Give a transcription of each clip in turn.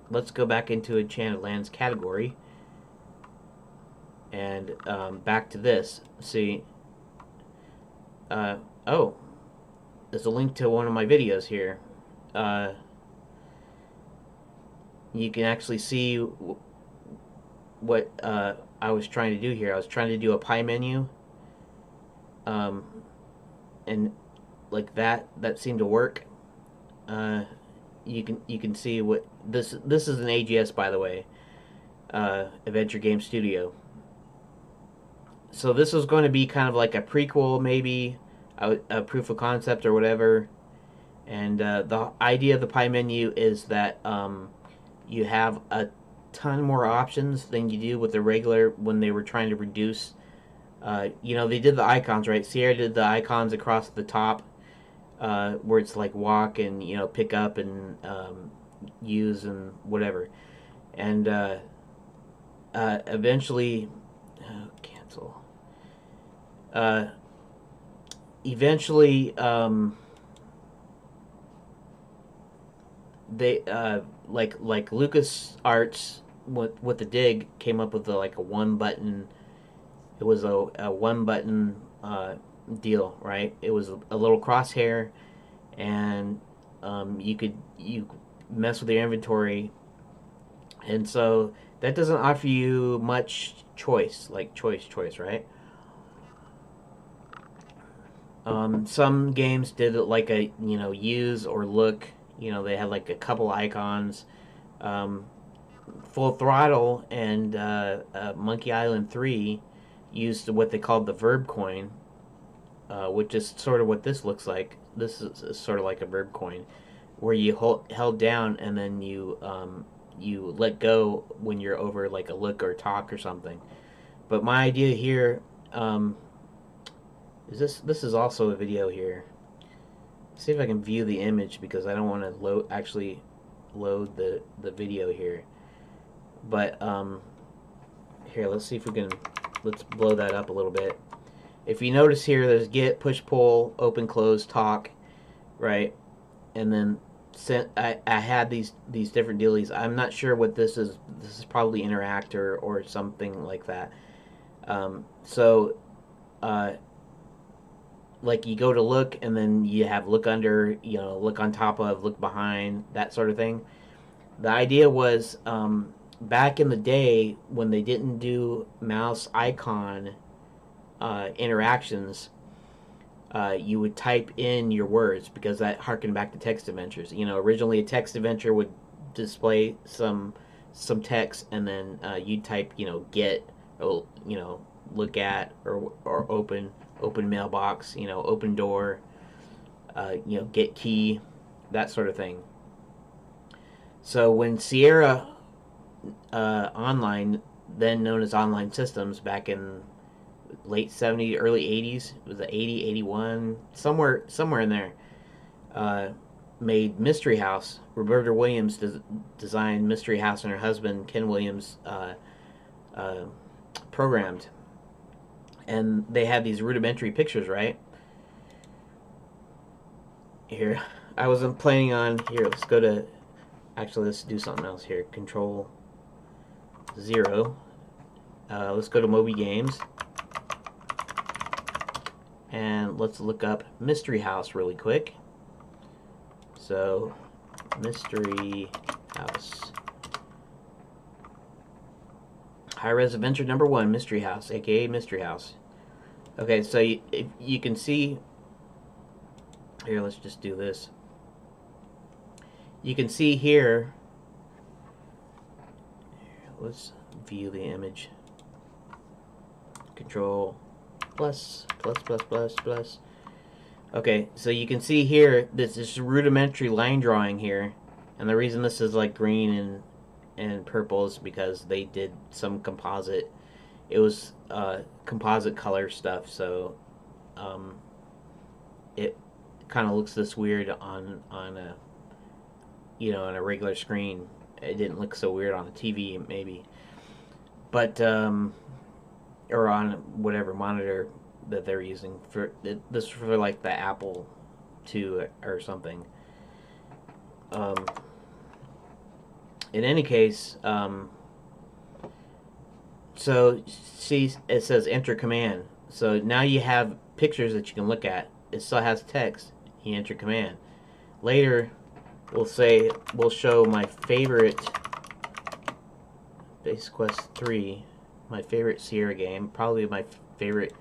let's go back into Enchanted Lands category, and back to this. See, uh, oh, there's a link to one of my videos here. Uh, you can actually see what I was trying to do here. I was trying to do a pie menu, um, and like that seemed to work. You can see what this is an AGS, by the way, Adventure Game Studio. So this was going to be kind of like a prequel, maybe a proof of concept or whatever. And the idea of the pie menu is that you have a ton more options than you do with the regular when they were trying to reduce. They did the icons, right? Sierra did the icons across the top, where it's like walk and pick up and use and whatever. And eventually, cancel. Uh, eventually, they like Lucas Arts with the dig came up with like a one button. It was a one button deal, right? It was a little crosshair, and you mess with your inventory, and so that doesn't offer you much choice, like choice, right? Some games did it like a use or look. They had like a couple icons. Um, Full Throttle and Monkey Island 3 used what they called the verb coin, which is sort of what this looks like. This is sort of like a verb coin, where you held down and then you let go when you're over like a look or talk or something. But my idea here is this is also a video here. See if I can view the image because I don't want to actually load the video here. But here, let's see if we can, let's blow that up a little bit. If you notice here, there's get, push, pull, open, close, talk, right? And then I had these different dealies. I'm not sure what this is. This is probably interact or something like that. So like you go to look and then you have look under, look on top of, look behind, that sort of thing. The idea was back in the day when they didn't do mouse icon interactions, you would type in your words because that harkened back to text adventures. Originally a text adventure would display some text, and then you'd type, get, look at, or open mailbox, open door, get key, that sort of thing. So when Sierra Online, then known as Online Systems, back in late 70s, early 80s, it was 80, 81, somewhere in there, made Mystery House. Roberta Williams designed Mystery House, and her husband, Ken Williams, programmed. And they had these rudimentary pictures, right? Here, I wasn't planning on, here, let's go to, actually, let's do something else here. Control 0. Let's go to Moby Games. And let's look up Mystery House really quick. So, Mystery House. High-res adventure number 1, Mystery House, aka Mystery House. Okay, so you can see... Here, let's just do this. You can see here... Let's view the image. Control plus. Okay, so you can see here this is rudimentary line drawing here, and the reason this is like green and purple is because they did some composite. It was composite color stuff, so it kind of looks this weird on a on a regular screen. It didn't look so weird on a TV maybe, but or on whatever monitor that they're using for this, for like the Apple II or something. in any case, so see, it says enter command. So now you have pictures that you can look at. It still has text. You enter command. Later, we'll show my favorite Basic Quest 3, my favorite Sierra game, probably my favorite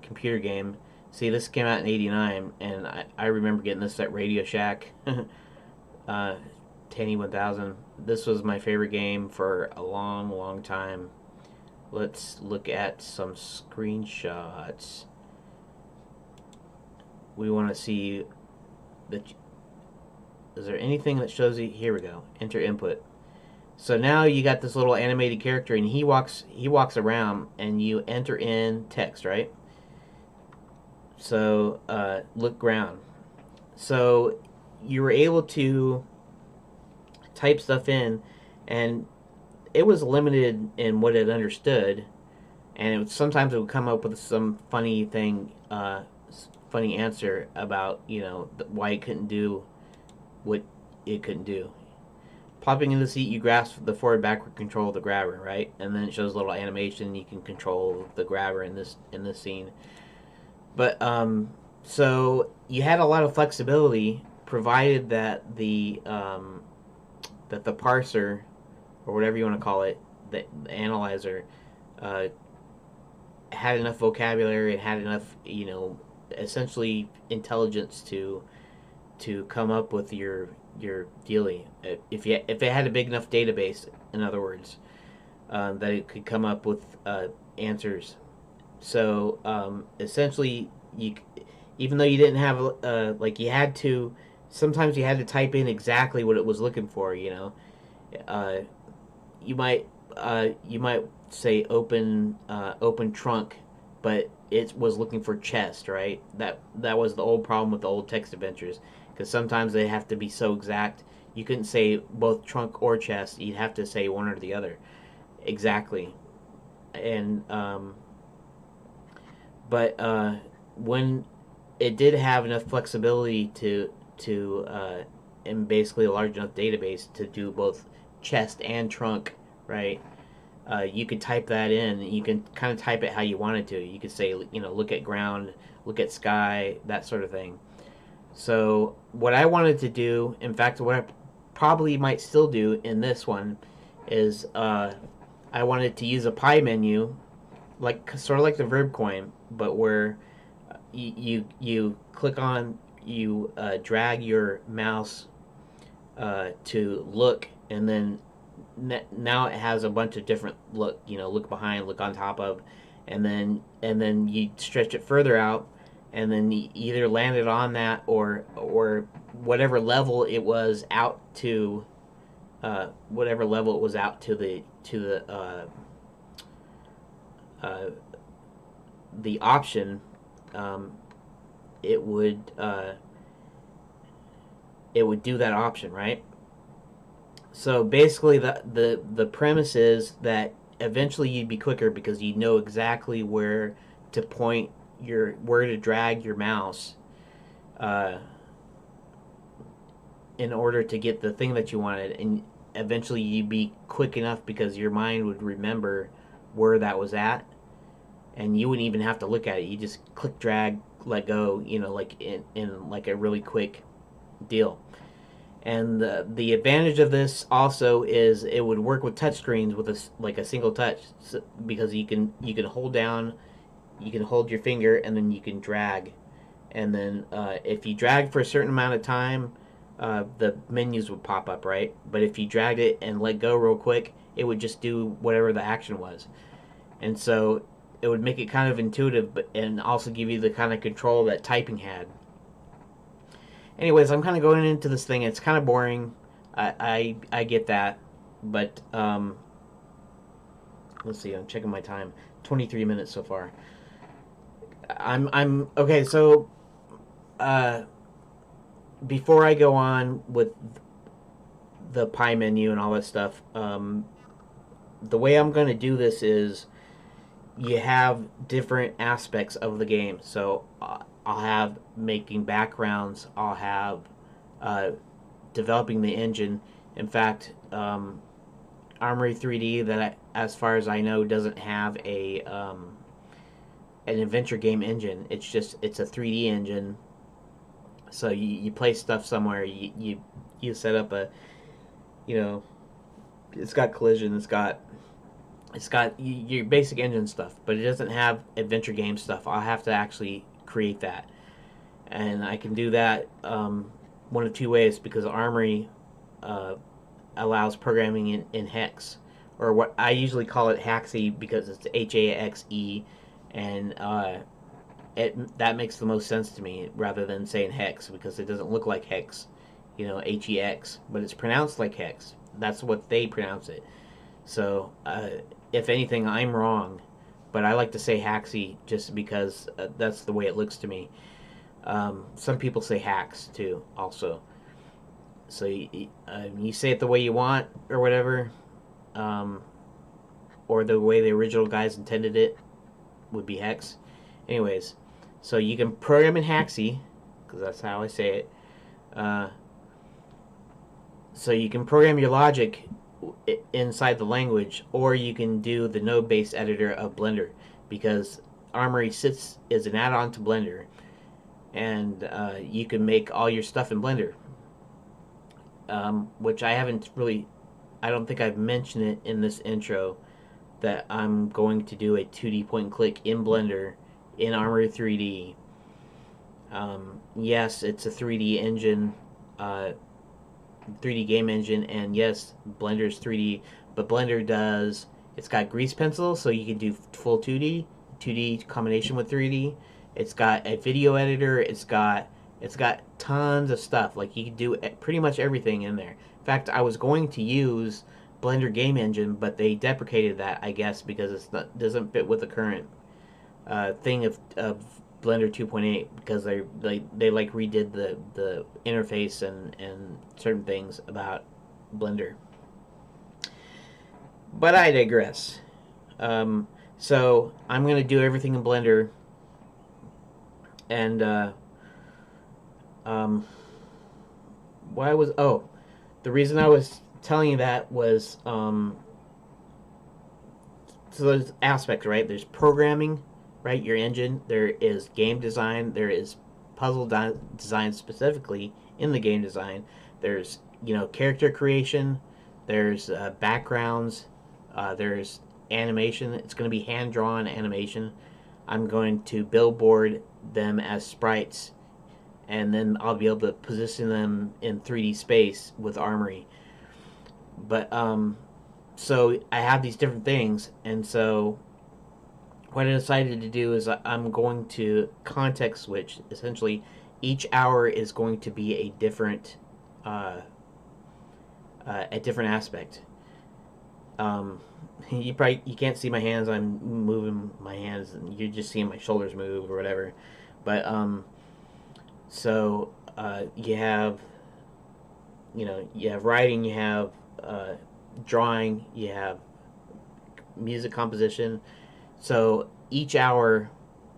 computer game. See, this came out in '89, and I remember getting this at Radio Shack, Tanny 1000. This was my favorite game for a long, long time. Let's look at some screenshots. We want to see that. Is there anything that shows you? Here we go. Enter input. So now you got this little animated character, and he walks around, and you enter in text, right? So look ground. So you were able to type stuff in, and it was limited in what it understood, and sometimes it would come up with some funny thing, funny answer about why it couldn't do what it couldn't do. Popping in the seat, you grasp the forward backward control of the grabber, right? And then it shows a little animation. You can control the grabber in this scene. But so you had a lot of flexibility, provided that the parser, or whatever you want to call it, the analyzer, had enough vocabulary, it had enough, essentially intelligence to come up with your dealie. If it had a big enough database, in other words, that it could come up with answers. So essentially, even though you didn't have you had to, sometimes you had to type in exactly what it was looking for. You might say open trunk, but it was looking for chest, right? That was the old problem with the old text adventures, because sometimes they have to be so exact. You couldn't say both trunk or chest. You'd have to say one or the other exactly. And but when it did have enough flexibility to and basically a large enough database to do both chest and trunk, right? You could type that in. You can kind of type it how you wanted to. You could say, look at ground, look at sky, that sort of thing. So what I wanted to do, in fact, what I probably might still do in this one, is I wanted to use a pie menu, sort of like the verb coin, but where you click on, you drag your mouse to look, and then now it has a bunch of different look behind, look on top of, and then you stretch it further out, and then you either land it on that or whatever level it was out to, the option. It would do that option, right? So basically, the premise is that eventually you'd be quicker because you know exactly where to point where to drag your mouse in order to get the thing that you wanted, and eventually you'd be quick enough because your mind would remember where that was at, and you wouldn't even have to look at it. You just click, drag, let go, like in like a really quick deal. And the advantage of this also is it would work with touchscreens with a single touch, because you can hold down, you can hold your finger, and then you can drag, and then if you drag for a certain amount of time, the menus would pop up, right? But if you dragged it and let go real quick, it would just do whatever the action was, and so it would make it kind of intuitive, and also give you the kind of control that typing had. Anyways, I'm kind of going into this thing. It's kind of boring. I get that, but let's see. I'm checking my time. 23 minutes so far. I'm okay. So before I go on with the pie menu and all that stuff, the way I'm going to do this is you have different aspects of the game. So I'll have making backgrounds. I'll have developing the engine. In fact, Armory3D that, as far as I know, doesn't have an adventure game engine. It's a 3D engine. So you place stuff somewhere. You set up a, you know, it's got collision. It's got your basic engine stuff, but it doesn't have adventure game stuff. I'll have to actually create that, and I can do that one of two ways, because Armory uh, allows programming in hex, or what I usually call it Haxe, because it's HAXE, and that makes the most sense to me rather than saying hex, because it doesn't look like hex, HEX, but it's pronounced like hex. That's what they pronounce it. So if anything, I'm wrong, but I like to say Haxe just because that's the way it looks to me. Some people say hacks too, also. So you say it the way you want, or whatever, or the way the original guys intended it would be hex. Anyways, so you can program in Haxe, because that's how I say it. So you can program your logic inside the language, or you can do the node-based editor of Blender, because Armory sits as an add-on to Blender, and you can make all your stuff in Blender, which I don't think I've mentioned it in this intro, that I'm going to do a 2D point and click in Blender in Armory3D. Yes, it's a 3D engine, 3D game engine, and yes, Blender's 3D, but it's got grease pencil, so you can do full 2D combination with 3D. It's got a video editor. It's got tons of stuff. Like, you can do pretty much everything in there. In fact, I was going to use Blender Game Engine, but they deprecated that, I guess, because doesn't fit with the current thing of Blender 2.8, because they like redid the interface and certain things about Blender. But I digress. So I'm gonna do everything in Blender, and the reason I was telling you that was so there's aspects, right? There's programming, right? Your engine. There is game design. There is puzzle design specifically in the game design. There's character creation. There's backgrounds. There's animation. It's going to be hand drawn animation. I'm going to billboard them as sprites, and then I'll be able to position them in 3D space with Armory. But so I have these different things, and so what I decided to do is I'm going to context switch. Essentially, each hour is going to be a different aspect. You can't see my hands. I'm moving my hands, and you're just seeing my shoulders move or whatever. But so you have writing, you have drawing, you have music composition. So each hour,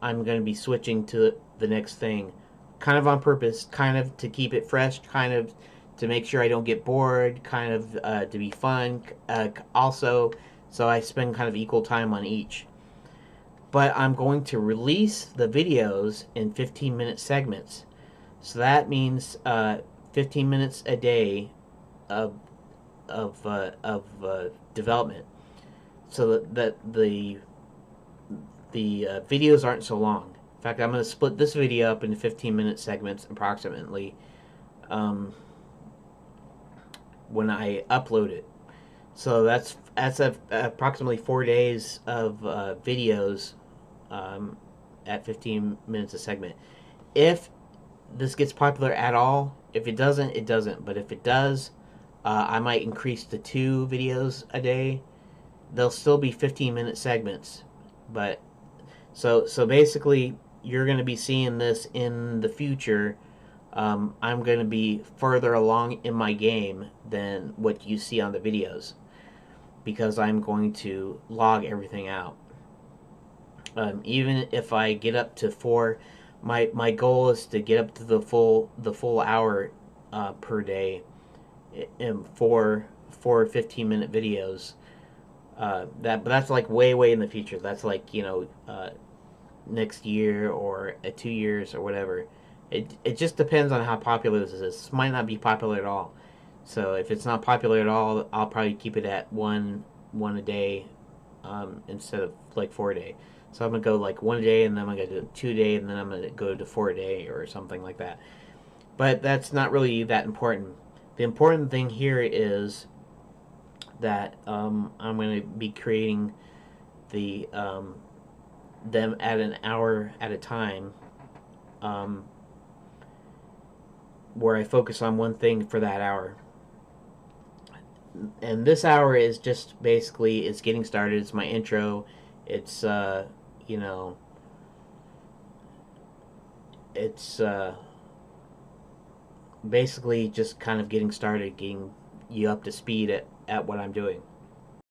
I'm going to be switching to the next thing, kind of on purpose, kind of to keep it fresh, kind of to make sure I don't get bored, kind of to be fun. Also, so I spend kind of equal time on each. But I'm going to release the videos in 15-minute segments. So that means 15 minutes a day of development, so that the videos aren't so long. In fact, I'm going to split this video up into 15-minute segments approximately when I upload it. So that's approximately 4 days of videos at 15 minutes a segment. If this gets popular at all, if it doesn't, it doesn't. But if it does, I might increase to 2 videos a day. They'll still be 15-minute segments, but so basically, you're going to be seeing this in the future. I'm going to be further along in my game than what you see on the videos, because I'm going to log everything out. Even if I get up to 4, my goal is to get up to the full hour per day for 4 15-minute videos. But that's like way in the future. That's like, next year or 2 years or whatever. It just depends on how popular this is. This might not be popular at all. So if it's not popular at all, I'll probably keep it at one a day, instead of like 4 a day. So I'm gonna go like 1 a day, and then I'm gonna do 2 a day, and then I'm gonna go to 4 a day or something like that. But that's not really that important. The important thing here is that I'm going to be creating the them at an hour at a time, um, where I focus on one thing for that hour. And this hour is just basically, it's getting started. It's my intro. It's you know it's basically just kind of getting started, getting you up to speed at what I'm doing.